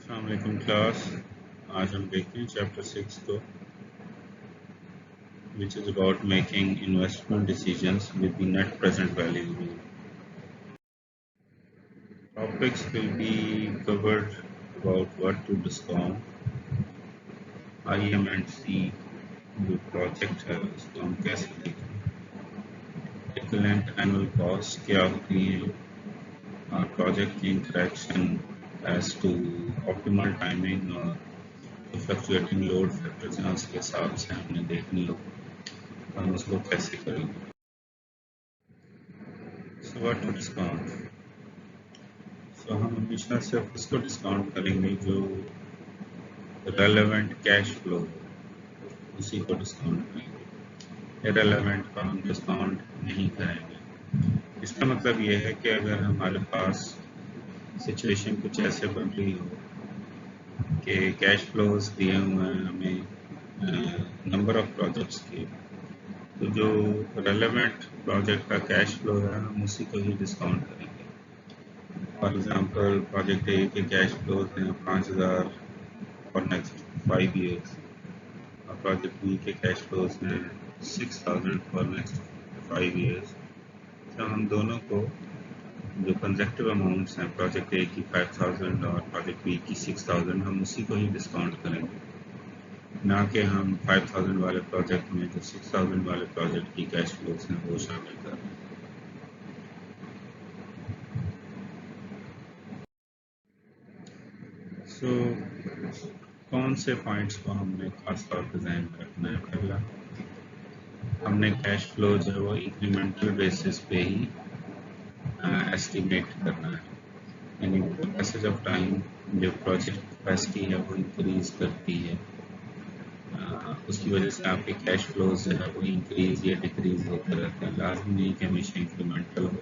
السلام علیکم کلاس. آج ہم دیکھتے ہیں چیپٹر 6 کو which is about making investment decisions with the net present value rule. Topics will be covered about what to discount, IM and C جو project ہے اس کو ہم کیسے دیکھیں, equivalent annual cost کیا ہوتی ہیں, اور پروجیکٹ کی interaction as to optimal timing اور fluctuating load factors ہیں اس کے حساب سے ہم نے دیکھنی ہو, ہم اس کو کیسے کریں گے. So what to discount? So ہم ہمیشہ صرف اس کو ڈسکاؤنٹ کریں گے جو ریلیونٹ کیش فلو اسی کو ڈسکاؤنٹ کریں گے. ریلیونٹ کا ہم ڈسکاؤنٹ نہیں کریں گے. اس کا مطلب یہ ہے کہ اگر ہمارے پاس سچویشن کچھ ایسے بن رہی ہو کہ کیش فلوز دیے ہوئے ہیں ہمیں نمبر آف پروجیکٹس کے, تو جو ریلیونٹ پروجیکٹ کا کیش فلو ہے ہم اسی کو ہی ڈسکاؤنٹ کریں گے. فار ایگزامپل پروجیکٹ اے کے کیش فلوز ہیں 5000 فار نیکسٹ 5 ایئرس, اور پروجیکٹ بی کے کیش فلوز ہیں 6000 فار نیکسٹ 5 ایئرس. تو ہم دونوں کو جو کنزیکٹیو اماؤنٹس ہیں پروجیکٹ اے کی 5000 اور پروجیکٹ بی کی 6000 ہم اسی کو ہی ڈسکاؤنٹ کریں گے, نہ کہ ہم 5000 والے پروجیکٹ میں جو 6000 والے پروجیکٹ کی کیش فلوز ہیں وہ شامل کر رہے ہیں. سو کون سے پوائنٹس کو ہم نے خاص طور پہ ذہن میں رکھنا ہے. پہلا, ہم نے کیش فلو جو ہے وہ انکریمنٹل بیسس پہ ہی ایسٹیمیٹ کرنا ہے, یعنی پیسج آف ٹائم جو پروجیکٹ کیپیسٹی ہے وہ انکریز کرتی ہے, اس کی وجہ سے آپ کے کیش فلوز جو ہے وہ انکریز یا ڈکریز ہوتے رہتے ہیں, لازم نہیں کہ ہمیشہ انکریمنٹل ہو.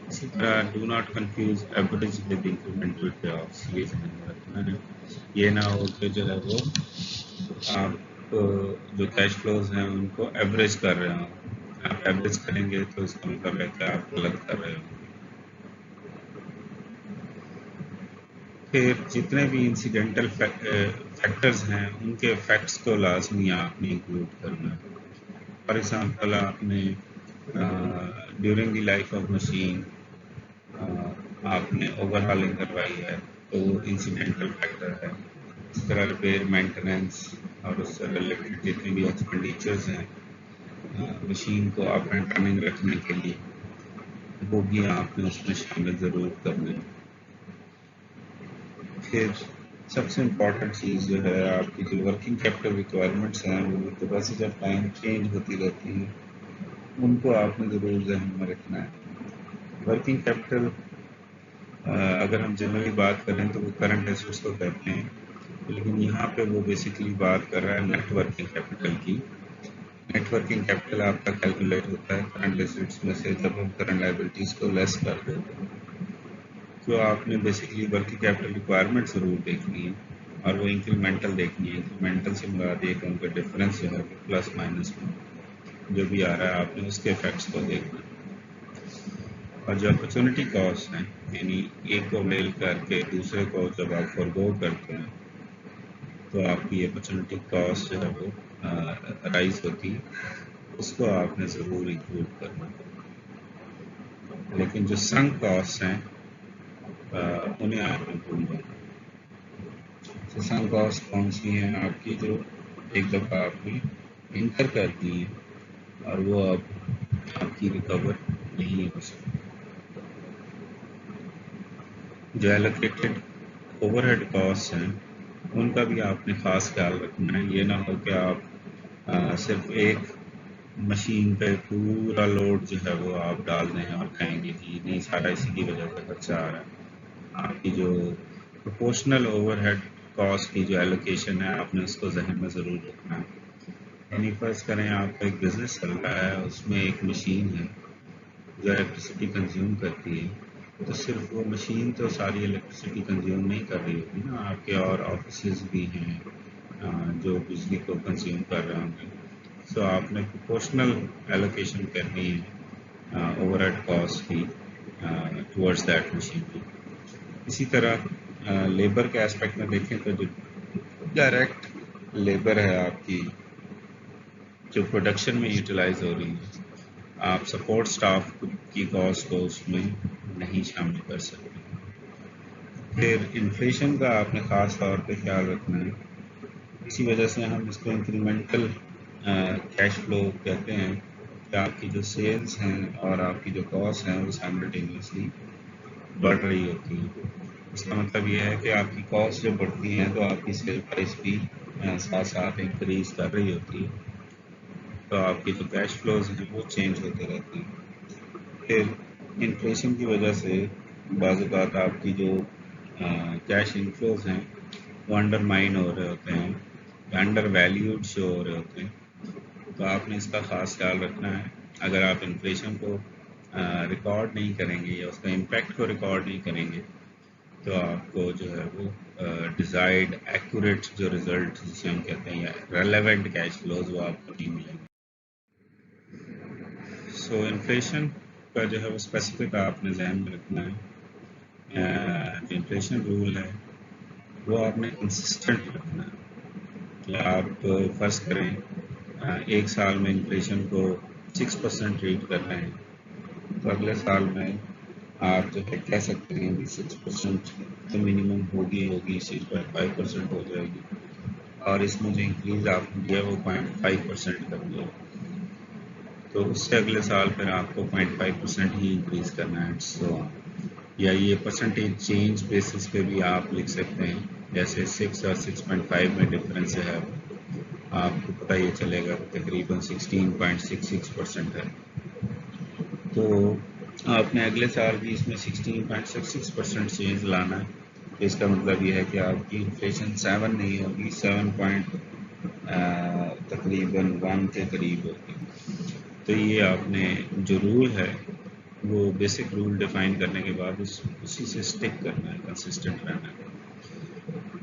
اسی طرح do not confuse average with incremental payoffs, یہ ذہن میں رکھنا ہے. یہ نہ ہو کہ جو ہے وہ آپ جو کیش فلوز ہیں ان کو ایوریج کر رہے ہوں. آپ ایوریج کریں گے تو اس کا مطلب ہے کہ آپ غلط کر رہے ہوں. پھر جتنے بھی انسیڈنٹل فیکٹرز ہیں ان کے فیکٹس کو لازمی آپ نے انکلوڈ کرنا ہے. فار ایگزامپل آپ نے during the life of machine آپ نے اوور ہالنگ کروائی ہے تو وہ انسیڈنٹل فیکٹر ہے. اس طرح ریپیئر مینٹیننس اور اس سے ریلیٹڈ جتنے بھی ایکسپینڈیچرز ہیں مشین کو اپ اینڈ رننگ رکھنے کے لیے وہ بھی آپ نے اس میں شامل ضرور کرنے. پھر سب سے امپورٹنٹ چیز جو ہے آپ کی جو ورکنگ کیپٹل ریکوائرمنٹس ہیں وہ with the passage of time change ہوتی رہتی ہیں, ان کو آپ نے ضرور ذہن میں رکھنا ہے. ورکنگ کیپٹل اگر ہم جنرلی بات کریں تو وہ کرنٹ ایسیٹس کو کہتے ہیں, لیکن یہاں پہ وہ بیسکلی بات کر رہا ہے نیٹ ورکنگ کیپٹل کی. نیٹ ورکنگ کیپٹل آپ کا کیلکولیٹ ہوتا ہے کرنٹ ایسیٹس میں سے جب ہم کرنٹ لائبلٹیز کو لیس کر دیتے ہیں. تو آپ نے بیسکلی ورکنگ کیپٹل ریکوائرمنٹ ضرور دیکھنی ہے, اور وہ انکریمنٹل دیکھنی ہے. انکریمنٹل سے مراد یہ کہ ان کا ڈفرینس جو ہے پلس مائنس میں جو بھی آ رہا ہے آپ نے اس کے افیکٹس کو دیکھنا ہے. اور جو اپرچونٹی کاسٹ ہیں, یعنی ایک کو میل کر کے دوسرے کو جب آپ فورگو کرتے ہیں تو آپ کی اپرچونٹی کاسٹ جو ہے وہ رائز ہوتی ہے, اس کو آپ نے ضرور انکلوڈ کرنا. لیکن جو سنک کاسٹ ہیں انہیں آپ نے بھولنا. سنک کاسٹ کون سی ہیں آپ کی جو ایک دفعہ آپ نے انکر کر دی ہیں اور وہ اب آپ کی ریکور نہیں ہو سکتی. جو ایلوکیٹڈ اوور ہیڈ کاسٹ ہیں ان کا بھی آپ نے خاص خیال رکھنا ہے. یہ نہ ہو کہ آپ صرف ایک مشین پہ پورا لوڈ جو ہے وہ آپ ڈال دیں اور کہیں گے کہ نہیں سارا اسی کی وجہ سے خرچہ آ رہا ہے. آپ کی جو پروپورشنل اوور ہیڈ کاسٹ کی جو ایلوکیشن ہے آپ نے اس کو ذہن میں ضرور رکھنا ہے. یعنی فرض کریں آپ کا ایک بزنس چل رہا ہے, اس میں ایک مشین ہے جو الیکٹریسٹی کنزیوم کرتی ہے, تو صرف وہ مشین تو ساری الیکٹریسٹی کنزیوم نہیں کر رہی ہوگی نا, آپ کے اور آفیسز بھی ہیں جو بجلی کو کنزیوم کر رہے ہوں گے. سو آپ نے پروپورشنل ایلوکیشن کرنی ہے اوور ہیڈ کاسٹ کی ٹورڈز دیٹ مشین. اسی طرح لیبر کے اسپیکٹ میں دیکھیں تو جو ڈائریکٹ لیبر ہے آپ کی جو پروڈکشن میں یوٹیلائز ہو رہی ہے، آپ سپورٹ سٹاف کی کاسٹ کو اس میں نہیں شامل کر سکتے. پھر انفلیشن کا آپ نے خاص طور پہ خیال رکھنا ہے. اسی وجہ سے ہم اس کو انکریمنٹل کیش فلو کہتے ہیں کہ آپ کی جو سیلز ہیں اور آپ کی جو کاسٹ ہیں وہ سائملٹینیسلی بڑھ رہی ہوتی ہے. اس کا مطلب یہ ہے کہ آپ کی کاسٹ جب بڑھتی ہیں تو آپ کی سیل پرائس بھی ساتھ ساتھ انکریز کر رہی ہوتی ہے، تو آپ کی جو کیش فلوز ہیں وہ چینج ہوتے رہتے ہیں. پھر انفلیشن کی وجہ سے بعض اوقات آپ کی جو کیش انفلوز ہیں وہ انڈر مائن ہو رہے ہوتے ہیں، انڈر ویلیوڈ شو ہو رہے ہوتے ہیں. تو آپ نے اس کا خاص خیال رکھنا ہے. اگر آپ انفلیشن کو ریکارڈ نہیں کریں گے یا اس کا امپیکٹ کو ریکارڈ نہیں کریں گے تو آپ کو جو ہے وہ ڈیزائرڈ ایکوریٹ جو ریزلٹ جسے ہم کہتے ہیں یا ریلیونٹ کیش فلوز وہ آپ کو نہیں ملیں گے. سو انفلیشن کا جو ہے وہ اسپیسیفک آپ نے ذہن میں رکھنا ہے. جو انفلیشن رول ہے وہ آپ نے کنسسٹنٹ رکھنا ہے کہ آپ فرض کریں ایک سال میں انفلیشن کو 6% ریٹ کر رہے ہیں تو اگلے سال میں آپ جو ہے کہہ سکتے ہیں کہ 6% تو منیمم ہوگی 6.5% ہو جائے گی، اور اس میں جو انکریز آپ نے دیا وہ 0.5% کر دیا، تو اس سے اگلے سال پھر آپ کو 0.5% ہی انکریز کرنا ہے. سو یا یہ پرسنٹیج چینج بیسس پہ بھی آپ لکھ سکتے ہیں، جیسے 6 اور 6.5 میں ڈفرینس ہے، آپ کو پتہ یہ چلے گا تقریباً 16.66% ہے. تو آپ نے اگلے سال بھی اس میں 16.66% چینج لانا ہے. تو اس کا مطلب یہ ہے کہ آپ کی انفلیشن 7 نہیں ہوگی، 7 تقریباً 1 کے قریب ہوگی. تو یہ آپ نے جو رول ہے وہ بیسک رول ڈیفائن کرنے کے بعد اسی سے اسٹک کرنا ہے، کنسسٹنٹ رہنا ہے.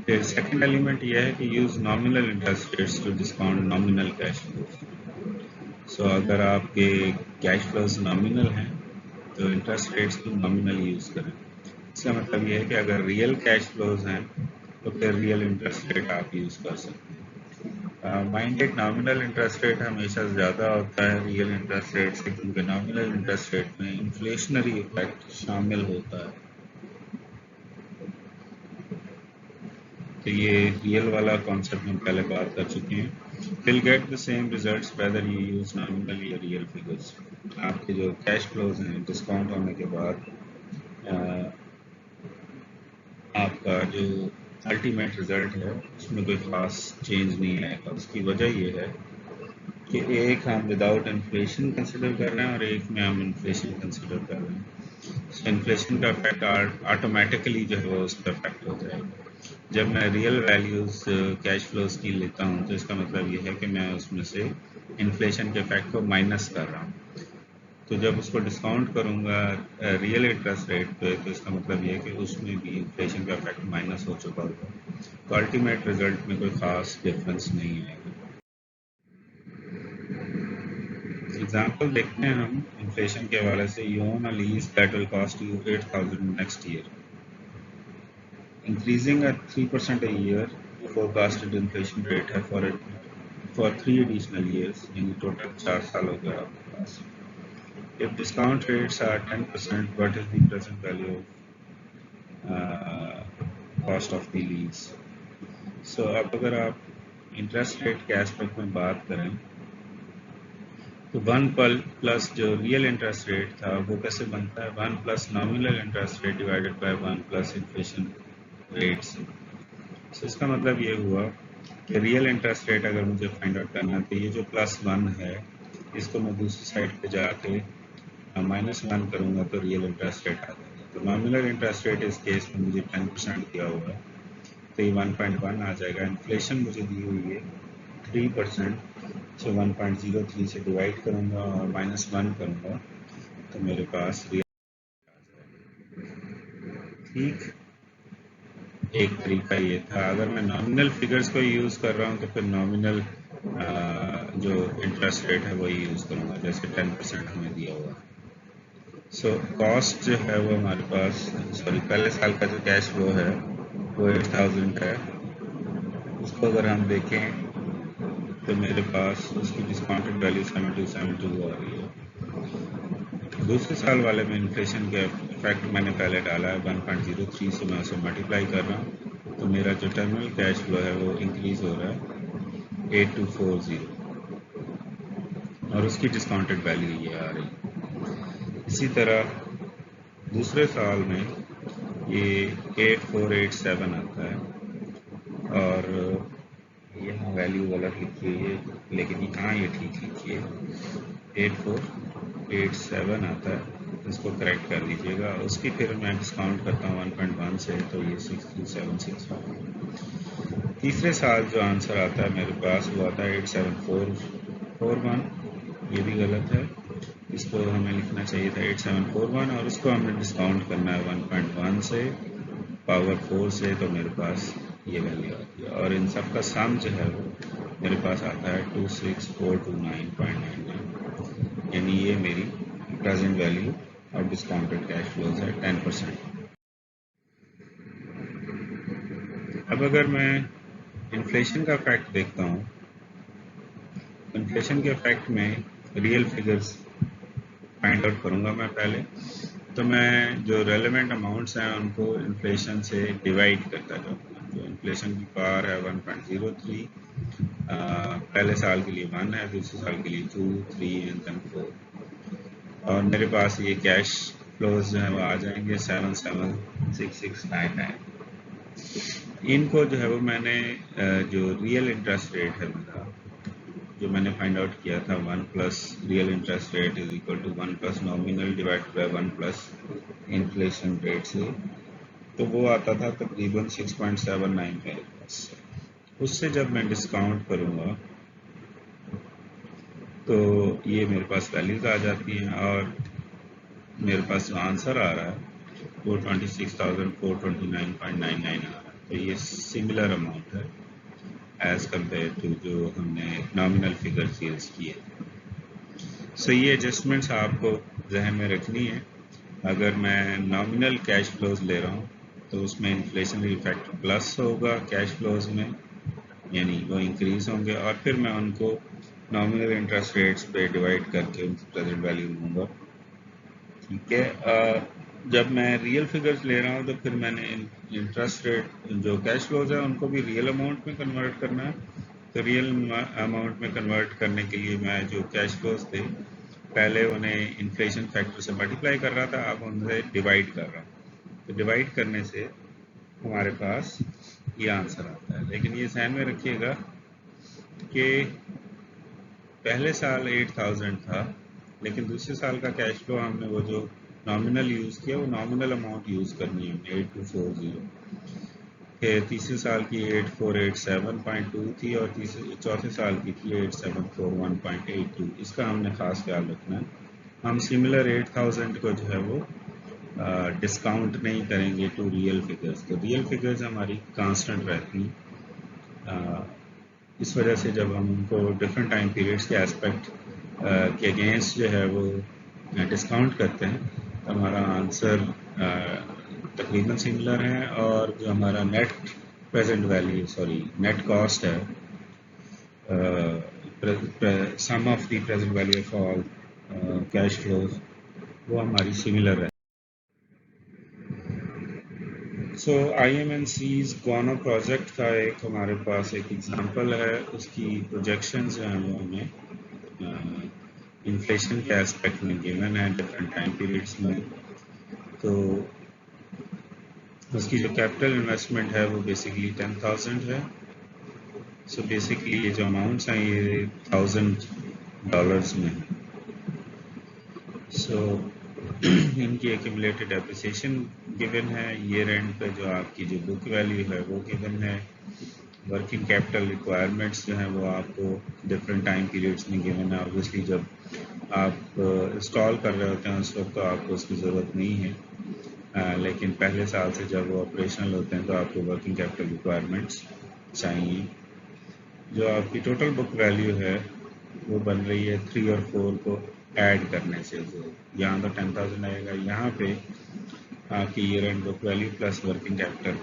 پھر سیکنڈ ایلیمنٹ یہ ہے کہ use nominal interest rates to discount nominal cash flows. So اگر آپ کے کیش فلوز نامنل ہیں تو انٹرسٹ ریٹس بھی نامنل یوز کریں. اس کا مطلب یہ ہے کہ اگر ریئل کیش فلوز ہیں تو پھر ریئل انٹرسٹ ریٹ آپ یوز کر سکتے ہیں. مائنڈیڈ نامنل انٹرسٹ ریٹ ہمیشہ زیادہ ہوتا ہے ریئل انٹرسٹ ریٹ سے، کیونکہ نامنل انٹرسٹ ریٹ میں انفلیشنری افیکٹ شامل ہوتا ہے. تو یہ ریئل والا کانسیپٹ ہم پہلے بات کر چکے ہیں. Will get the same results whether you use nominal یا ریئل فگرس. آپ کے جو کیش فلوز ہیں ڈسکاؤنٹ ہونے کے بعد آپ کا جو الٹیمیٹ رزلٹ ہے اس میں کوئی خاص چینج نہیں آئے گا. اس کی وجہ یہ ہے کہ ایک ہم وداؤٹ انفلیشن کنسیڈر کر رہے ہیں اور ایک میں ہم انفلیشن کنسیڈر کر رہے ہیں. انفلیشن کا افیکٹ آٹومیٹیکلی جو ہے وہ اس پہ افیکٹ ہو جائے گا. جب میں ریئل ویلیوز کیش فلوز کی لیتا ہوں تو اس کا مطلب یہ ہے کہ میں اس میں سے انفلیشن کے افیکٹ کو مائنس کر رہا ہوں. تو جب اس کو ڈسکاؤنٹ کروں گا ریئل انٹرسٹ ریٹ پہ تو اس کا مطلب یہ ہے کہ اس میں بھی انفلیشن کا افیکٹ مائنس ہو چکا ہوگا. تو الٹیمیٹ رزلٹ میں کوئی خاص ڈفرینس نہیں آئے گا. ایگزامپل دیکھتے ہیں ہم انفلیشن کے حوالے سے. You own a lease that will cost you 8,000 next year. Increasing at 3% a year forecasted inflation rate ہے فار 3 ایڈیشنل ایئرس، یعنی ٹوٹل 4 سال ہو گیا آپ کے پاس. If discount rates are 10%, what is the present value of cost of the lease? So اب اگر آپ interest rate کے اسپیکٹ میں بات کریں تو 1 پلس جو ریئل انٹرسٹ ریٹ تھا وہ کیسے بنتا ہے؟ 1 plus nominal interest rate divided by 1 plus inflation rate سے. So اس کا مطلب یہ ہوا کہ ریئل انٹرسٹ ریٹ اگر مجھے فائنڈ آؤٹ کرنا ہے تو یہ جو +1 ہے اس کو میں دوسری سائڈ پہ جا کے -1 کروں گا تو ریئل انٹرسٹ ریٹ آ جائے گا. تو نامنل انٹرسٹ ریٹ اس کیس میں مجھے 10% دیا ہوا ہے تو یہ 1.1 آ جائے گا. انفلیشن مجھے دی ہوئی ہے 3%، تو 1.03 سے ڈیوائڈ کروں گا اور -1 کروں گا تو میرے پاس ریئل ٹھیک. ایک طریقہ یہ تھا. اگر میں نامنل فگرز کو یوز کر رہا ہوں تو پھر نامنل جو انٹرسٹ ریٹ ہے وہی یوز کروں گا، جیسے 10% ہمیں دیا ہوا. سو کاسٹ جو ہے وہ ہمارے پاس پہلے سال کا جو کیش فلو ہے وہ 8000 ہے. اس کو اگر ہم دیکھیں تو میرے پاس اس کی ڈسکاؤنٹڈ ویلیو 7272 آ رہی ہے. دوسرے سال والے میں انفلیشن کے افیکٹ میں نے پہلے ڈالا ہے 1.03 سے میں اسے ملٹیپلائی کر رہا ہوں تو میرا جو ٹرمینل کیش فلو ہے وہ انکریز ہو رہا ہے 8240 اور اس کی ڈسکاؤنٹڈ ویلیو یہ آ رہی ہے. اسی طرح دوسرے سال میں یہ 8487 آتا ہے اور یہاں ویلیو غلط لکھی ہے لیکن یہاں یہ ٹھیک لکھی ہے 8487 آتا ہے. اس کو کریکٹ کر دیجیے گا. اس کی پھر میں ڈسکاؤنٹ کرتا ہوں 1.1 سے تو یہ 6376 آتا ہے. تیسرے سال جو آنسر آتا ہے میرے پاس وہ آتا ہے 87441. یہ بھی غلط ہے. اس کو ہمیں لکھنا چاہیے تھا 8741 اور اس کو ہم نے ڈسکاؤنٹ کرنا ہے 1.1 سے پاور 4 سے تو میرے پاس یہ ویلیو آتی ہے اور ان سب کا سم جو ہے وہ میرے پاس آتا ہے 26429.99 یعنی یہ میری پریزنٹ ویلیو اور ڈسکاؤنٹڈ کیش فلوز ہے 10%. اب اگر میں انفلیشن کا فیکٹ دیکھتا ہوں انفلیشن کے افیکٹ میں ریئل فگرز فائنڈ آؤٹ کروں گا میں پہلے تو میں جو ریلیونٹ اماؤنٹس ہیں ان کو انفلیشن سے ڈیوائڈ کرتا جاؤں گا. جو انفلیشن کی پار ہے 1.03 پہلے سال کے لیے 1 ہے دوسرے سال کے لیے 2 3 اینڈ دین 4 اور میرے پاس یہ کیش فلوز جو ہیں وہ آ جائیں گے 776699. ان کو جو ہے وہ میں نے جو ریئل انٹرسٹ ریٹ ہے میرا جو میں نے فائنڈ آؤٹ کیا تھا 1 plus real interest rate is equal to 1 plus nominal divide by 1 plus inflation rate سے تو وہ آتا تھا تقریباً 6.79 میرے پاس. اس سے جب میں ڈسکاؤنٹ کروں گا تو یہ میرے پاس ویلیوز آ جاتی ہیں اور میرے پاس جو آنسر آ رہا ہے 426,429.99 آ رہا ہے. تو یہ سملر اماؤنٹ ہے ایز کمپیئر ٹو جو ہم نے نامنل فگرز یوز کیے. سو یہ ایڈجسٹمنٹس آپ کو ذہن میں رکھنی ہے. اگر میں نامنل کیش فلوز لے رہا ہوں تو اس میں انفلیشن ایفیکٹ پلس ہوگا کیش فلوز میں یعنی وہ انکریز ہوں گے اور پھر میں ان کو نامنل انٹرسٹ ریٹس پہ ڈیوائڈ کر کے ان کی پریزنٹ ویلیو لوں گا. ٹھیک ہے. جب میں ریئل فگرز لے رہا ہوں تو پھر میں نے انٹرسٹ ریٹ جو کیش فلوز ہیں ان کو بھی ریئل اماؤنٹ میں کنورٹ کرنا ہے. تو ریئل اماؤنٹ میں کنورٹ کرنے کے لیے میں جو کیش فلوز تھے پہلے انہیں انفلیشن فیکٹر سے ملٹیپلائی کر رہا تھا اب ان سے ڈیوائڈ کر رہا ہوں. تو ڈیوائڈ کرنے سے ہمارے پاس یہ آنسر آتا ہے. لیکن یہ ذہن میں رکھیے گا کہ پہلے سال 8000 تھا لیکن دوسرے سال کا کیش فلو ہم نے وہ جو نامنل یوز کیا وہ نامنل اماؤنٹ یوز کرنی ہے ہم نے 8240 کہ تیسرے سال کی 8487.2 تھی اور چوتھے سال کی تھی 8741.82. اس کا ہم نے خاص خیال رکھنا ہے. ہم سملر 8000 کو جو ہے وہ ڈسکاؤنٹ نہیں کریں گے ٹو ریئل فگرز. تو ریئل فگرز ہماری کانسٹنٹ رہتی ہیں. اس وجہ سے جب ہم ان کو ڈفرینٹ ٹائم پیریڈس کے اسپیکٹ کے اگینسٹ جو ہے وہ ڈسکاؤنٹ کرتے ہیں تو ہمارا آنسر تقریباً سملر ہے اور جو ہمارا net present value net cost ہے sum of the present value of all cash flows وہ ہماری سملر ہے. سو آئی ایم این سیز گوانا پروجیکٹ کا ایک ہمارے پاس ایک ایگزامپل ہے. اس کی پروجیکشنز جو ہیں وہ ہمیں انفلیشن کے اسپیکٹ میں گیون ہے ڈفرینٹ ٹائم پیریڈس میں. تو اس کی جو کیپٹل انویسٹمنٹ ہے وہ بیسکلی 10,000 ہے. سو بیسکلی یہ جو اماؤنٹس ہیں یہ $1,000 میں ہیں. سو ان کی ایکومولیٹڈ اپریسیشن گیون ہے. ایئر اینڈ پہ جو آپ کی جو بک ویلیو ہے وہ گیون ہے. ورکنگ کیپٹل ریکوائرمنٹس جو ہیں وہ آپ کو ڈفرینٹ ٹائم پیریڈس میں گیون ہے. اوبویسلی جب آپ انسٹال کر رہے ہوتے ہیں اس وقت تو آپ کو اس کی ضرورت نہیں ہے لیکن پہلے سال سے جب وہ آپریشنل ہوتے ہیں تو آپ کو ورکنگ کیپٹل ریکوائرمنٹس چاہیے. جو آپ کی ٹوٹل بک ویلیو ہے وہ بن رہی ہے 3 اور 4 کو ایڈ کرنے سے. یہاں تو 10,000 آئے گا. یہاں پہ آپ کی year end book value plus working capital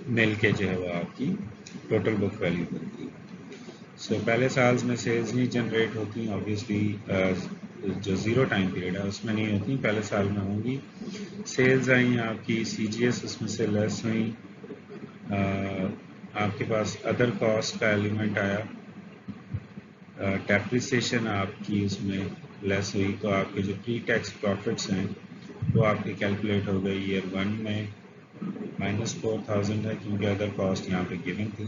مل کے جو ہے وہ آپ کی ٹوٹل بک ویلیو بنتی ہے. سو پہلے سالز میں سیلز نہیں جنریٹ ہوتی آبویسلی، جو زیرو ٹائم پیریڈ ہے اس میں نہیں ہوتی، پہلے سال میں ہوں گی. سیلز آئیں آپ کی، سی جی ایس اس میں سے لیس ہوئیں، آپ کے پاس ادر کاسٹ کا ایلیمنٹ آیا، ڈیپریسیشن آپ کی اس میں لیس ہوئی، تو آپ کے جو پری ٹیکس پروفٹس ہیں وہ آپ کی کیلکولیٹ ہو گئی ایئر 1 میں -4000 ہے، کیونکہ ادر کاسٹ یہاں پہ گیون تھی،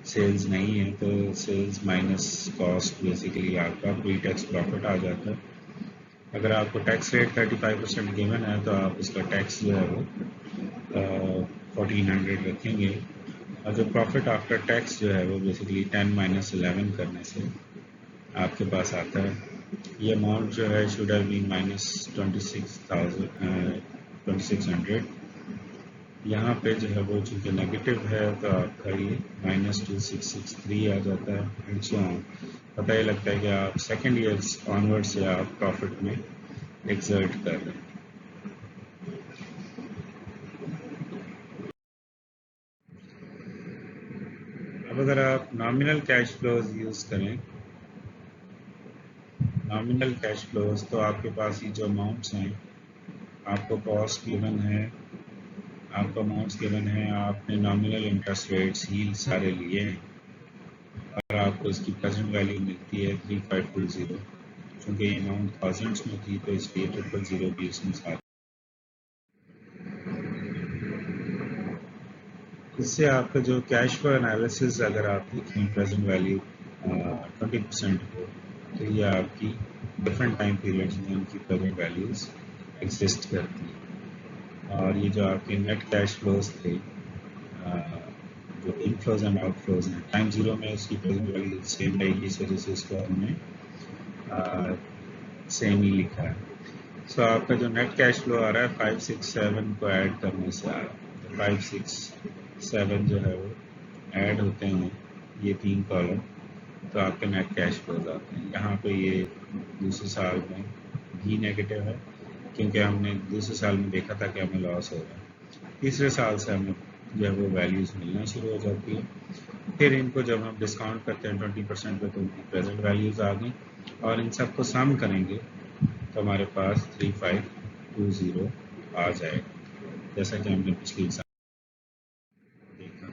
سیلز نہیں ہے تو سیلز مائنس کاسٹ بیسیکلی آپ کا پری ٹیکس پروفٹ آ جاتا ہے. اگر آپ کو ٹیکس ریٹ 35% گیون ہے تو آپ اس کا ٹیکس جو ہے وہ 1400 رکھیں گے، اور جو پروفٹ آفٹر ٹیکس جو ہے وہ بیسیکلی 10 - 11 کرنے سے آپ کے پاس آتا ہے. یہ اماؤنٹ جو ہے شوڈ ہیو بین -2600. یہاں پہ جو ہے وہ چونکہ نیگیٹو ہے تو آپ کا یہ -2663 آ جاتا ہے. پتہ یہ لگتا ہے کہ آپ سیکنڈ ایئر آنورڈ سے آپ پروفٹ میں ایگزرٹ کر رہے ہیں. اب اگر آپ نامنل کیش فلوز یوز کریں، نامنل کیش فلوز، تو آپ کے پاس یہ جو اماؤنٹس ہیں، آپ کو کاسٹ گیون ہے، آپ کو اماؤنٹس گیون ہے، آپ نے نامنل انٹرسٹ ریٹس ہی سارے لیے ہیں، اور آپ کو اس کی پریزنٹ ویلیو ملتی ہے 3520. چونکہ یہ اماؤنٹ تھاؤزنڈس میں تھی تو اس لیے 000 بھی اس میں ساتھ. اس سے آپ کا جو کیش فلو انالیسز اگر آپ دیکھیں پریزنٹ ویلیو 20% ہو تو یہ آپ کی ڈفرینٹ ٹائم پیریڈز میں ان کی پریزنٹ ویلیوز ایگزسٹ کرتی ہیں. اور یہ جو آپ کے نیٹ کیش فلوز تھے، جو in flows and out flows ہیں، ٹائم زیرو میں اس کی پریزنٹ ویلیو سیم رہے گی، اس وجہ سے اس کو ہم نے سیم ہی لکھا ہے. سو آپ کا جو نیٹ کیش فلو آ رہا ہے 567 کو ایڈ کرنے سے آ رہا ہے. 567 جو ہے وہ ایڈ ہوتے ہیں یہ 3 کالم، تو آپ کے نیٹ کیش فلوز آتے ہیں. یہاں پہ یہ دوسرے سال میں بھی نیگیٹو ہے، کیونکہ ہم نے دوسرے سال میں دیکھا تھا کہ ہمیں لاس ہو رہا ہے. تیسرے سال سے ہمیں جو ہے وہ ویلیوز ملنا شروع ہو جاتی ہے. پھر ان کو جب ہم ڈسکاؤنٹ کرتے ہیں 20% پہ تو ان کی پریزنٹ ویلیوز آ گئیں، اور ان سب کو سم کریں گے تو ہمارے پاس 3520 آ جائے گا، جیسا کہ ہم نے پچھلی سال دیکھا.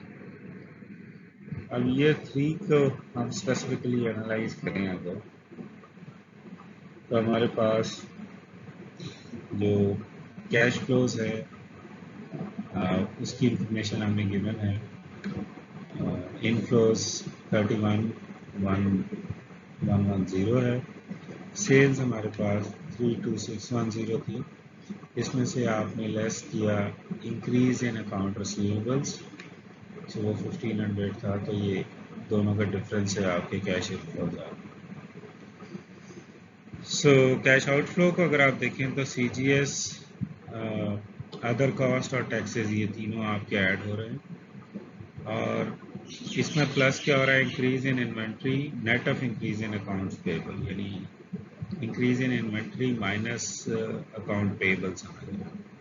اب یہ 3 کو ہم اسپیسیفکلی انالائز کریں اگر، تو ہمارے پاس جو کیش فلوز ہے اس کی انفارمیشن ہمیں گیون ہے. ان فلوز 31,110 ہے. سیلز ہمارے پاس 32610 تھی، اس میں سے آپ نے لیس کیا انکریز ان اکاؤنٹ ریسیویبلس، تو وہ 1500 تھا، تو یہ دونوں کا ڈفرینس ہے آپ کے کیش ان فلوز آ. سو کیش آؤٹ فلو کو اگر آپ دیکھیں تو C G S, other cost اور ٹیکسز، یہ تینوں آپ کے ایڈ ہو رہے ہیں. اور اس میں پلس کیا ہو رہا ہے، increase in inventory net of increase in accounts payable, یعنی increase in inventory minus account payable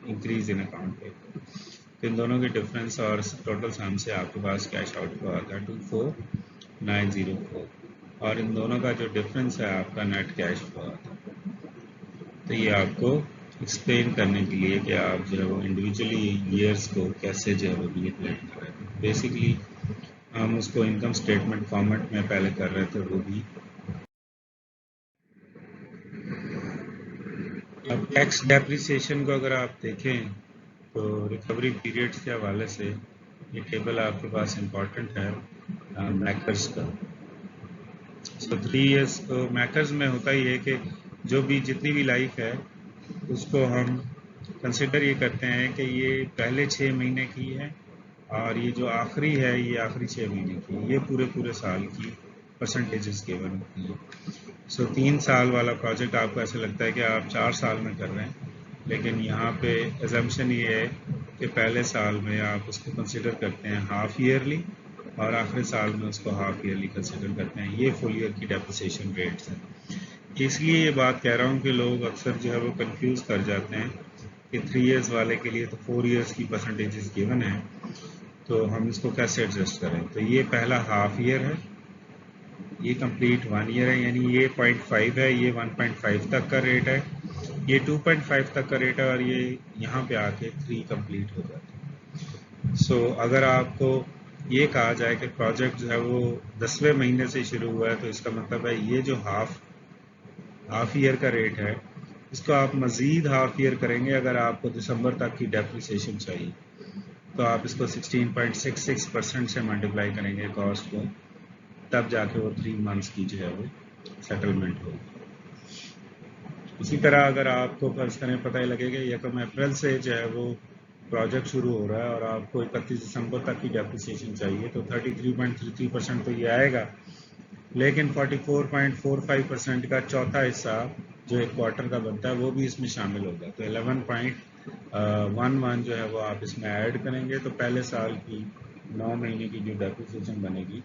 increase in account payable. تو ان دونوں کے ڈفرینس اور ٹوٹل سم سے آپ کے پاس کیش آؤٹ فلو آتا ہے 24904، اور ان دونوں کا جو ڈفرینس ہے آپ کا نیٹ کیش فلو آتا ہے. تو یہ آپ کو ایکسپلین کرنے کے لیے کہ آپ جو ہے وہ انڈیویجولی ایئرس کو کیسے جو ہے وہ مینیپولیٹ کر رہے ہیں. بیسکلی ہم اس کو انکم اسٹیٹمنٹ فارمیٹ میں پہلے کر رہے تھے، وہ بھی. اب ٹیکس ڈیپریسیشن کو اگر آپ دیکھیں تو ریکوری پیریڈس کے حوالے سے یہ ٹیبل آپ کے پاس امپورٹنٹ ہے میکرز کا. سو 3 ایئرس کو میکرز میں ہوتا ہی ہے کہ جو بھی جتنی بھی لائف ہے اس کو ہم کنسیڈر یہ کرتے ہیں کہ یہ پہلے 6 مہینے کی ہے، اور یہ جو آخری ہے یہ آخری 6 مہینے کی، یہ پورے سال کی پرسنٹیجز گیون ہوتی ہیں. سو 3 سال والا پروجیکٹ آپ کو ایسا لگتا ہے کہ آپ 4 سال میں کر رہے ہیں، لیکن یہاں پہ ایزمپشن یہ ہے کہ پہلے سال میں آپ اس کو کنسیڈر کرتے ہیں ہاف ایئرلی، اور آخری سال میں اس کو ہاف ایئرلی کنسیڈر کرتے ہیں. یہ فل ایئر کی ڈیپریسیشن ریٹس ہیں. اس لیے یہ بات کہہ رہا ہوں کہ لوگ اکثر جو ہے وہ کنفیوز کر جاتے ہیں کہ 3 ایئرس والے کے لیے تو 4 ایئرس کی پرسنٹیجز گیون ہیں، تو ہم اس کو کیسے ایڈجسٹ کریں؟ تو یہ پہلا ہاف ایئر ہے، یہ کمپلیٹ 1 ایئر ہے، یعنی یہ 0.5 ہے، یہ 1.5 تک کا ریٹ ہے، یہ 2.5 تک کا ریٹ ہے، اور یہ یہاں پہ آ کے 3 کمپلیٹ ہو جاتا ہے۔ سو اگر آپ کو یہ کہا جائے کہ پروجیکٹ جو ہے وہ 10ویں مہینے سے شروع ہوا ہے، تو اس کا مطلب ہے یہ جو ہاف ایئر کا ریٹ ہے، اس کو آپ مزید ہاف ایئر کریں گے اگر آپ کو دسمبر تک کی ڈیپریسیشن چاہیے، تو آپ اس کو 16.66% سے ملٹیپلائی کریں گے کاسٹ کو، تب جا کے وہ 3 منتھس کی جو ہے وہ سیٹلمنٹ ہوگی۔ اسی طرح اگر آپ کو فرض کریں پتہ ہی لگے گا 1 اپریل سے جو ہے وہ پروجیکٹ شروع ہو رہا ہے اور آپ کو 31 دسمبر تک کی ڈیپریسیشن چاہیے، تو 33.33% تو یہ آئے گا، لیکن 44.45% کا چوتھا حصہ جو ایک کوارٹر کا بنتا ہے وہ بھی اس میں شامل ہوگا، تو 11.11 جو ہے وہ آپ اس میں ایڈ کریں گے، تو پہلے سال کی 9 مہینے کی جو ڈیپریسیشن بنے گی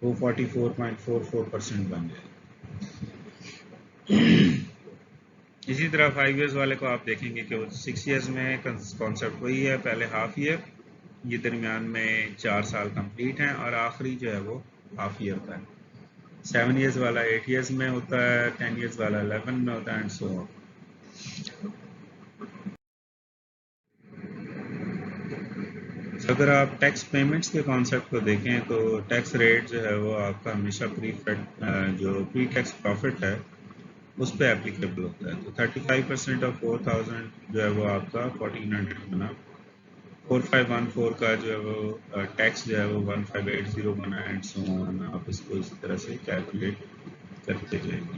وہ 44.44% بن جائے گی۔ اسی طرح 5 ایئرز والے کو آپ دیکھیں گے کہ وہ 6 ایئرز میں کانسیپٹ وہی ہے، پہلے ہاف ایئر، یہ درمیان میں 4 سال کمپلیٹ ہیں، اور آخری جو ہے وہ ہاف ایئر کا ہے۔ 7 ایئرز والا 8 ایئرز میں ہوتا ہے، 10 ایئرز والا 11 میں ہوتا ہے، اینڈ سو آن۔ اگر آپ ٹیکس پیمنٹس کے کانسیپٹ کو دیکھیں تو ٹیکس ریٹ جو ہے وہ آپ کا ہمیشہ جو پری ٹیکس پروفٹ ہے اس پہ اپلیکیبل ہوتا ہے، تو 35% آف 4000 جو ہے وہ آپ کا 1400 بنا، 4514 کا جو ہے وہ ٹیکس جو ہے وہ 1580 بنا، اینڈ سو آن، آپ اس کو اسی طرح سے کیلکولیٹ کرتے جائیں گے۔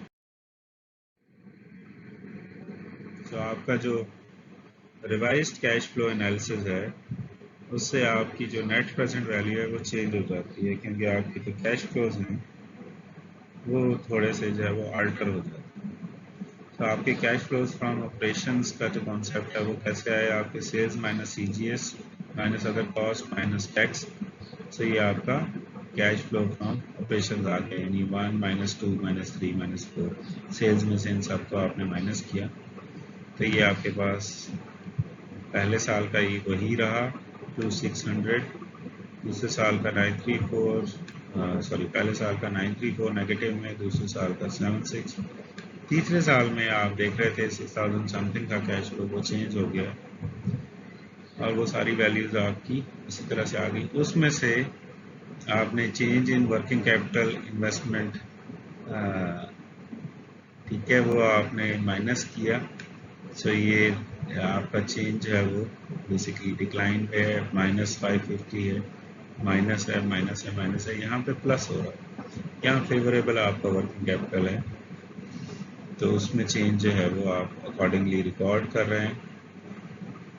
تو آپ کا جو ریوائزڈ کیش فلو انالیسز ہے اس سے آپ کی جو نیٹ پریزنٹ ویلیو ہے وہ چینج ہو جاتی ہے، کیونکہ آپ کی جو کیش فلوز ہیں وہ تھوڑے سے جو ہے وہ آلٹر ہو جاتے ہیں۔ تو آپ کے کیش فلوز فرام آپریشنز کا جو کانسیپٹ ہے وہ کیسے آئے؟ آپ کے sales minus C G S minus other cost minus tax سے یہ آپ کا کیش فلو فرام آپریشنز آ گیا، یعنی 1 -2 -3 -4 سیلز میں سے ان سب کو آپ نے مائنس کیا، تو یہ آپ کے پاس پہلے سال کا یہ وہی رہا 2600، دوسرے سال کا 934 پہلے سال کا 934 نیگیٹو میں، دوسرے سال کا 76، تیسرے سال میں آپ دیکھ رہے تھے 6000 سم تھنگ کا کیش فلو، وہ چینج ہو گیا اور وہ ساری ویلیوز آپ کی اسی طرح سے آ گئی۔ اس میں سے آپ نے change in working capital investment ٹھیک ہے وہ آپ نے مائنس کیا، سو یہ آپ کا چینج جو ہے وہ بیسیکلی ڈکلائن پہ ہے، -550 ہے، مائنس ہے مائنس ہے مائنس ہے، یہاں پہ پلس ہو رہا ہے، یہاں فیوریبل آپ کا ورکنگ کیپٹل ہے، تو اس میں چینج جو ہے وہ آپ اکارڈنگلی ریکارڈ کر رہے ہیں۔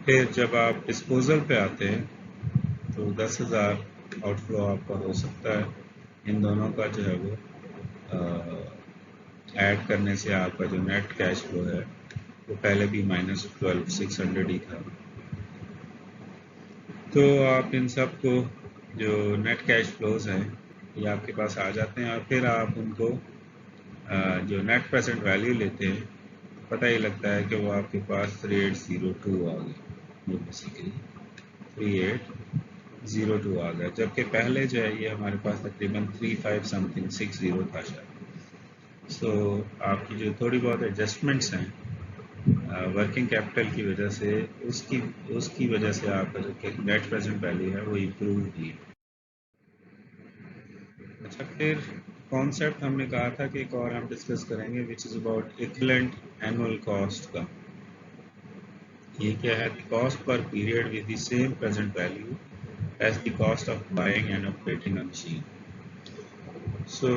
پھر جب آپ ڈسپوزل پہ آتے ہیں تو 10,000 آؤٹ فلو آپ کا ہو سکتا ہے، ان دونوں کا جو ہے وہ ایڈ کرنے سے آپ کا جو نیٹ کیش فلو ہے وہ پہلے بھی -12,600 ہی تھا، تو آپ ان سب کو جو نیٹ کیش فلوز ہیں یہ آپ کے پاس آ جاتے ہیں، اور پھر آپ ان کو جو نیٹ پریزنٹ ویلیو لیتے ہیں، پتہ ہی لگتا ہے کہ وہ آپ کے پاس 3802 آ گئی، یہ بیسیکلی 3802 آ گیا، جبکہ پہلے جو ہے یہ ہمارے پاس تقریباً 35 سم تھنگ 60 تھا شاید۔ سو آپ کی جو تھوڑی بہت ایڈجسٹمنٹس ہیں ورکنگ کیپٹل کی وجہ سے، اس کی وجہ سے آپ کا جو نیٹ پریزنٹ ویلیو ہے وہ امپروو ہوئی ہے۔ اچھا، پھر کانسیپٹ ہم نے کہا تھا کہ ایک اور ہم ڈسکس کریں گے which is about equivalent annual cost کا۔ یہ کیا ہے؟ کاسٹ پر period with the same present value as the cost of buying and operating a machine. So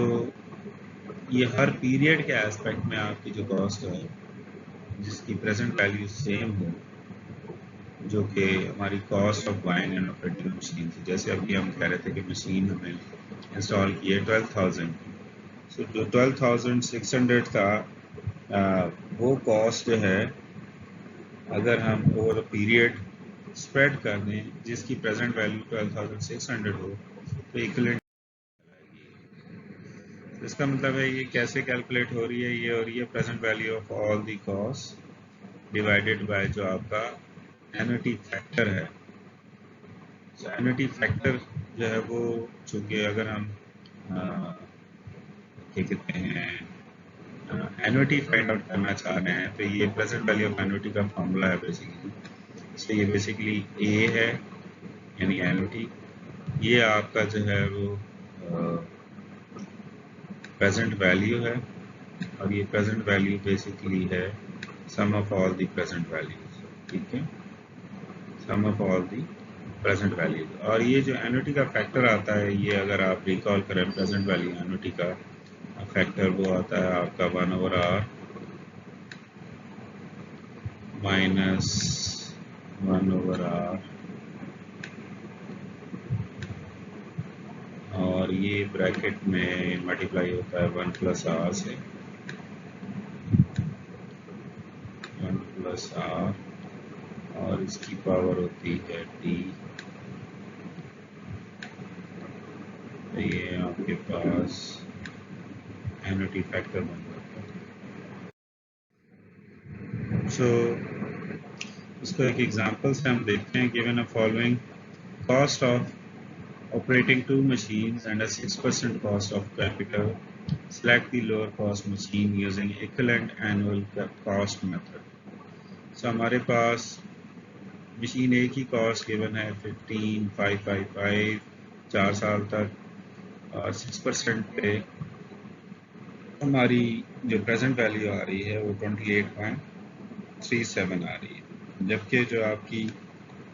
یہ ہر پیریڈ کے ایسپیکٹ میں آپ کی جو کاسٹ ہے جس کی پریزنٹ ویلیو سیم ہو، جو کہ ہماری cost of buying and operating machine تھی، جیسے ابھی ہم کہہ رہے تھے کہ مشین ہمیں انسٹال کی ہے 12,000، سو جو 12,600 تھا وہ کاسٹ جو ہے اگر ہم اوور اے پیریڈ اسپریڈ کر دیں جس کی پریزنٹ ویلیو 12,600 ہو تو ایکویلنٹ، اس کا مطلب ہے یہ کیسے کیلکولیٹ ہو رہی ہے؟ یہ ہو رہی ہے present value of all the cost divided by جو آپ کا اینوٹی فیکٹر ہے، اینوٹی فیکٹر جو ہے وہ چونکہ اگر ہم کیا کہتے ہیں اینوٹی فائنڈ آؤٹ کرنا چاہ رہے ہیں تو یہ پریزنٹ ویلیو آف اینوٹی کا فارمولا ہے بیسیکلی. اس لیے یہ بیسیکلی اے ہے یعنی اینوٹی. یہ آپ کا جو ہے وہ پریزنٹ ویلیو ہے اور یہ پریزنٹ ویلیو بیسیکلی ہے sum of all the present values. ٹھیک ہے, sum of all the present values. اور یہ جو اینوٹی کا فیکٹر آتا ہے یہ اگر آپ ریکال کریں پریزنٹ ویلیو اینوٹی کا فیکٹر وہ آتا ہے آپ کا 1/r مائنس 1/r اور یہ بریکٹ میں ملٹیپلائی ہوتا ہے 1+r سے 1+r اور اس کی پاور ہوتی ہے t. یہ آپ کے پاس اینوٹی فیکٹر بن جاتا ہے. سو اس کو ایک ایگزامپل سے ہم دیکھتے ہیں. given a following cost of operating 2 machines and a 6% cost of capital, select the lower cost machine using equivalent annual cost method. So ہمارے پاس مشین ایک ہی کاسٹ گیون ہے 15,555 4 سال تک اور 6% پہ ہماری جو پریزنٹ ویلیو آ رہی ہے وہ 28.37 آ رہی ہے. جبکہ جو آپ کی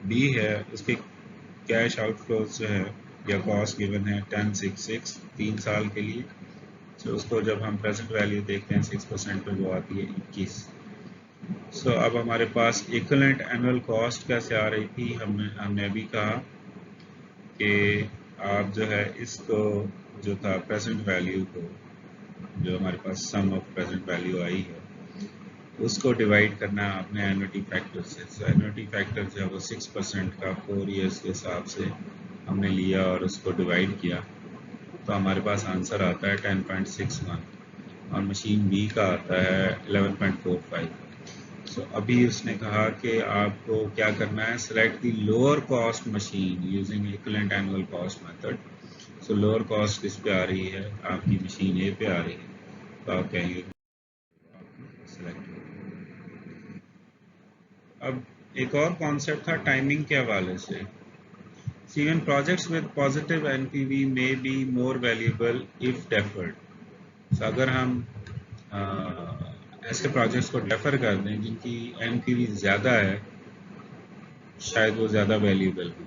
بی ہے اس کے کیش آؤٹ فلوز جو ہے یا کاسٹ گیون ہے 1066 3 سال کے لیے. تو اس کو جب ہم پریزنٹ ویلیو دیکھتے ہیں 6% پہ وہ آتی ہے 21. سو اب ہمارے پاس ایکویلنٹ اینول کاسٹ کیسے آ رہی تھی. ہم نے ابھی کہا کہ آپ جو ہے اس کو جو تھا پریزنٹ ویلیو کو جو ہمارے پاس سم آف پریزنٹ ویلیو آئی ہے اس کو ڈیوائڈ کرنا ہے آپ نے اینوٹی فیکٹر سے. سو اینوٹی فیکٹر جو ہے وہ 6% کا 4 ایئرس کے حساب سے ہم نے لیا اور اس کو ڈیوائڈ کیا تو ہمارے پاس آنسر آتا ہے 10.61 اور مشین بی کا آتا ہے 11.45. سو ابھی اس نے کہا کہ آپ کو کیا کرنا ہے select the lower cost machine using equivalent annual cost method. So lower cost کس پہ آ رہی ہے آپ کی مشین اے پہ آ رہی ہے تو آپ کہیں گے سلیکٹ. اب ایک اور کانسیپٹ تھا ٹائمنگ کے حوالے سے. Even projects with positive NPV may be more valuable if deferred. So اگر ہم ایسے پروجیکٹس کو ڈیفر کر دیں جن کی این پی وی زیادہ ہے شاید وہ زیادہ ویلیوبل ہو.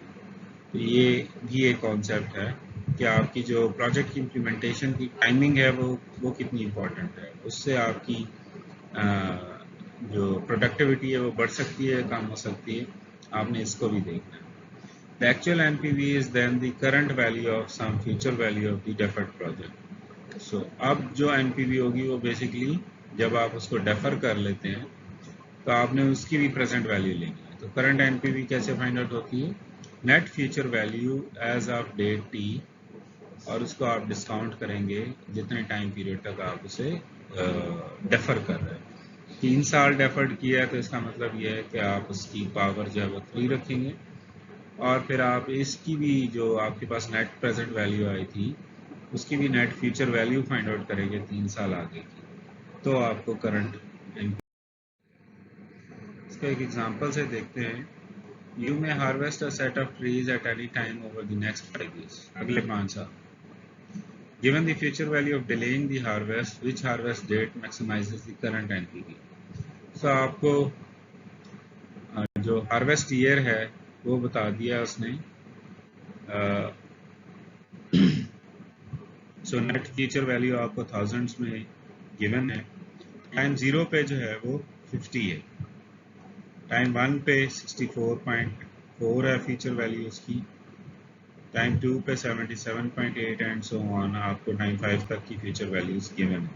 تو یہ بھی ایک کانسیپٹ ہے کہ آپ کی جو پروجیکٹ کی امپلیمنٹیشن کی ٹائمنگ ہے وہ کتنی امپورٹنٹ ہے. اس سے آپ کی جو پروڈکٹیوٹی ہے وہ بڑھ سکتی ہے کم ہو سکتی ہے. آپ نے اس کو بھی دیکھنا ہے. The actual NPV is then the current value of some future value of the deferred project. So اب جو NPV ہوگی وہ بیسیکلی جب آپ اس کو ڈیفر کر لیتے ہیں تو آپ نے اس کی بھی پریزنٹ ویلیو لینی ہے. تو کرنٹ NPV کیسے فائنڈ آؤٹ ہوتی ہے net future value as of date T اور اس کو آپ ڈسکاؤنٹ کریں گے جتنے ٹائم پیریڈ تک آپ اسے ڈیفر کر رہے ہیں. 3 سال ڈیفرڈ کیا ہے تو اس کا مطلب یہ ہے کہ آپ اس کی پاور جو ہے وہ 3 رکھیں گے اور پھر آپ اس کی بھی جو آپ کے پاس نیٹ پریزنٹ ویلیو آئی تھی اس کی بھی net future value find out کریں گے 3 سال آگے کی تو آپ کو کرنٹ. اس کا ایک ایگزامپل سے دیکھتے ہیں. You may harvest a set of trees at any time over the next 5 years اگلے 5 سال. given the future value of delaying the harvest which harvest date maximizes the current NPV. so آپ کو جو harvest year ہے وہ بتا دیا اس نے. سو نیٹ فیوچر ویلیو آپ کو تھاؤزنڈس میں گیون ہے. ٹائم 0 پہ جو ہے وہ 50 ہے. ٹائم 1 پہ 64.4 ہے فیوچر ویلیو اس کی. ٹائم 2 پہ 77.8 اینڈ سو آن آپ کو ٹائم 5 تک کی فیوچر ویلیوز گیون ہے.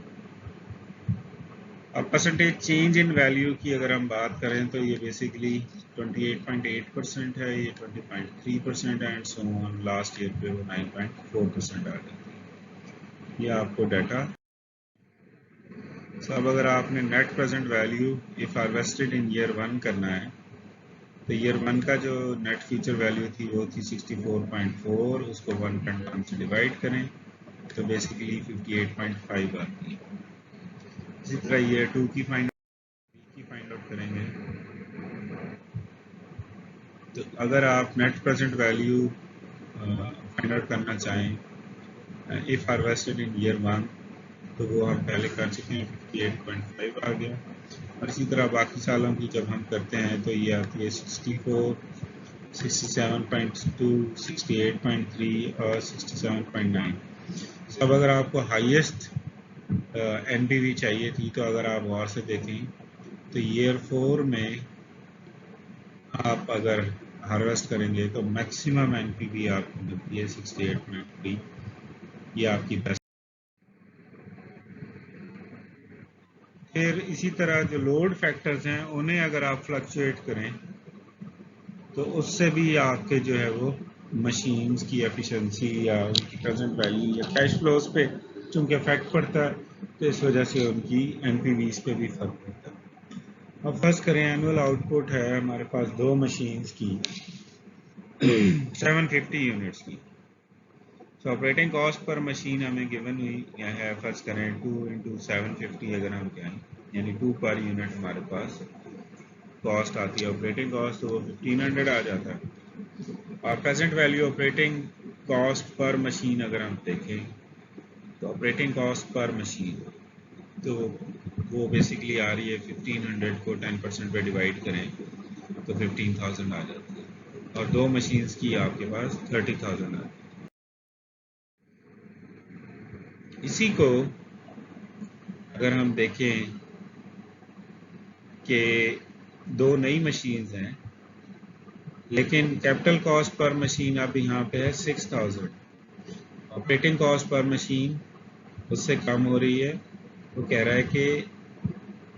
اب پرسنٹیج چینج ان ویلیو کی اگر ہم بات کریں تو یہ بیسیکلی 28.8% ہے, یہ 20.3% and so on. Last year پہ وہ 9.4% آ جاتی ہے. یہ آپ کو ڈیٹا. اب اگر آپ نے net present value of harvested in year 1 کرنا ہے تو ایئر 1 کا جو نیٹ فیچر ویلیو تھی وہ تھی 64.4، اس کو 1.1 سے ڈیوائڈ کریں تو بیسیکلی 58.5 آتی ہے. اسی طرح ایئر 2 کی فائنڈ آؤٹ کریں گے. تو اگر آپ net present value find out کرنا چاہیں if harvested in year 1 تو وہ ہم پہلے کر چکے ہیں، 58.5 آ گیا. اور اسی طرح باقی سالوں کی جب ہم کرتے ہیں تو یہ آتی ہے 64، 67.2، 68.3 اور 67.9. اب اگر آپ کو ہائیسٹ این پی وی چاہیے تھی تو اگر آپ غور سے دیکھیں تو ایئر 4 میں آپ اگر ہارویسٹ کریں گے تو میکسیمم این پی وی آپ کو ملتی ہے 68.3. یہ آپ کی بیسٹ. پھر اسی طرح جو لوڈ فیکٹرز ہیں انہیں اگر آپ فلکچویٹ کریں تو اس سے بھی آپ کے جو ہے وہ مشینز کی ایفیشنسی یا ان کی پریزنٹ ویلیو یا کیش فلوز پہ چونکہ افیکٹ پڑتا ہے تو اس وجہ سے ان کی این پی ویز پہ بھی فرق پڑتا ہے. اب فرض کریں اینول آؤٹ پٹ ہے ہمارے پاس دو مشینز کی 750 یونٹس کی. تو آپریٹنگ کاسٹ پر مشین ہمیں گیون ہوئی ہے، فرض کریں 2 انٹو 750 اگر ہم کہیں یعنی 2 پر یونٹ ہمارے پاس کاسٹ آتی ہے آپریٹنگ کاسٹ، تو وہ 1500 آ جاتا ہے. اور present value operating cost per machine اگر ہم دیکھیں تو آپریٹنگ کاسٹ پر مشین تو وہ بیسکلی آ رہی ہے 1500 کو 10% پہ ڈیوائڈ کریں تو 15,000 آ جاتی ہے، اور دو مشینز کی آپ کے پاس 30,000 آتی ہے. اسی کو اگر ہم دیکھیں کہ دو نئی مشینز ہیں لیکن کیپٹل کاسٹ پر مشین اب یہاں پہ ہے 6,000، آپریٹنگ کاسٹ پر مشین اس سے کم ہو رہی ہے، وہ کہہ رہا ہے کہ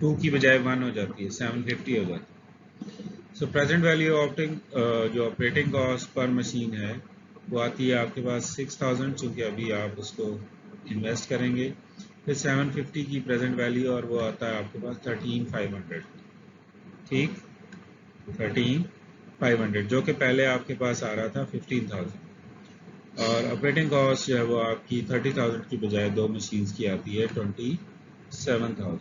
2 کی بجائے 1 ہو جاتی ہے، 750 ہو جاتی ہے. سو پریزنٹ ویلیو جو آپریٹنگ کاسٹ پر مشین ہے وہ آتی ہے آپ کے پاس 6,000، چونکہ ابھی آپ اس کو انویسٹ کریں گے. پھر 750 کی پریزنٹ ویلیو اور وہ آتا ہے آپ کے پاس 13,500. ٹھیک، 13,500 جو کہ پہلے آپ کے پاس آ رہا تھا 15,000. اور آپریٹنگ کاسٹ جو ہے وہ آپ کی 30,000 کی بجائے دو مشینز کی آتی ہے 27,000.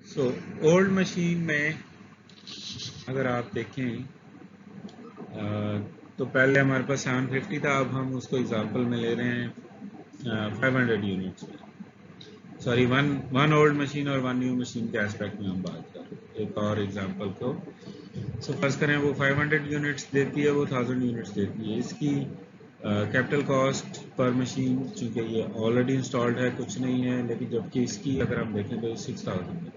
سو اولڈ مشین میں اگر آپ دیکھیں تو پہلے ہمارے پاس 750 تھا، اب ہم اس کو اگزامپل میں لے رہے ہیں 500 یونٹس میں. سوری، ون اولڈ مشین اور ون نیو مشین کے ایسپیکٹ میں ہم بات کر رہے ہیں ایک اور ایگزامپل کو. سو فرض کریں وہ 500 یونٹس دیتی ہے، وہ 1000 یونٹس دیتی ہے. اس کی کیپٹل کاسٹ پر مشین چونکہ یہ آلریڈی انسٹالڈ ہے کچھ نہیں ہے، لیکن جبکہ اس کی اگر ہم دیکھیں تو 6,000 ہے.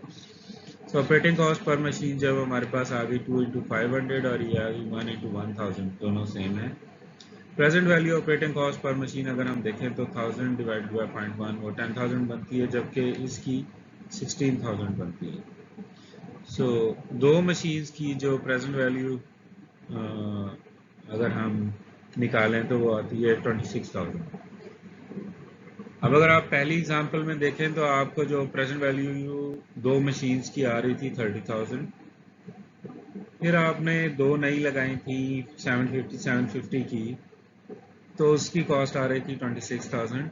So operating cost per machine جب ہمارے پاس آ گئی 2 انٹو 500 اور یہ آ گئی 1 انٹو 1000، دونوں سیم ہے. Present value operating cost per machine اگر ہم دیکھیں تو 1000 ڈیوائڈ بائی 0.1 وہ 10,000 بنتی ہے، جبکہ اس کی 16,000 بنتی ہے. سو دو مشینز کی جو پریزنٹ ویلیو اگر ہم نکالیں تو وہ آتی ہے 26,000. اب اگر آپ پہلی ایگزامپل میں دیکھیں تو آپ کو جو پریزنٹ ویلیو دو مشینز کی آ رہی تھی 30,000، پھر آپ نے دو نئی لگائی تھی 750 کی تو اس کی کاسٹ آ رہی تھی 26,000.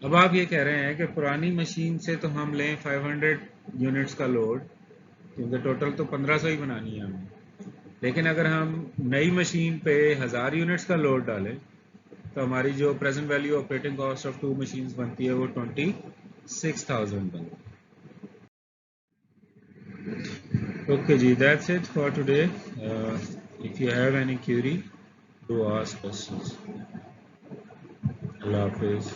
اب آپ یہ کہہ رہے ہیں کہ پرانی مشین سے تو ہم لیں 500 یونٹس کا لوڈ کیونکہ ٹوٹل تو 1500 ہی بنانی ہے ہمیں، لیکن اگر ہم نئی مشین پہ 1000 یونٹس کا لوڈ ڈالیں تو ہماری جو present value operating cost of two machines بنتی ہے وہ 26,000 بنتی ہے. اوکے جی، that's it for today. If you have any query do ask questions. اللہ حافظ.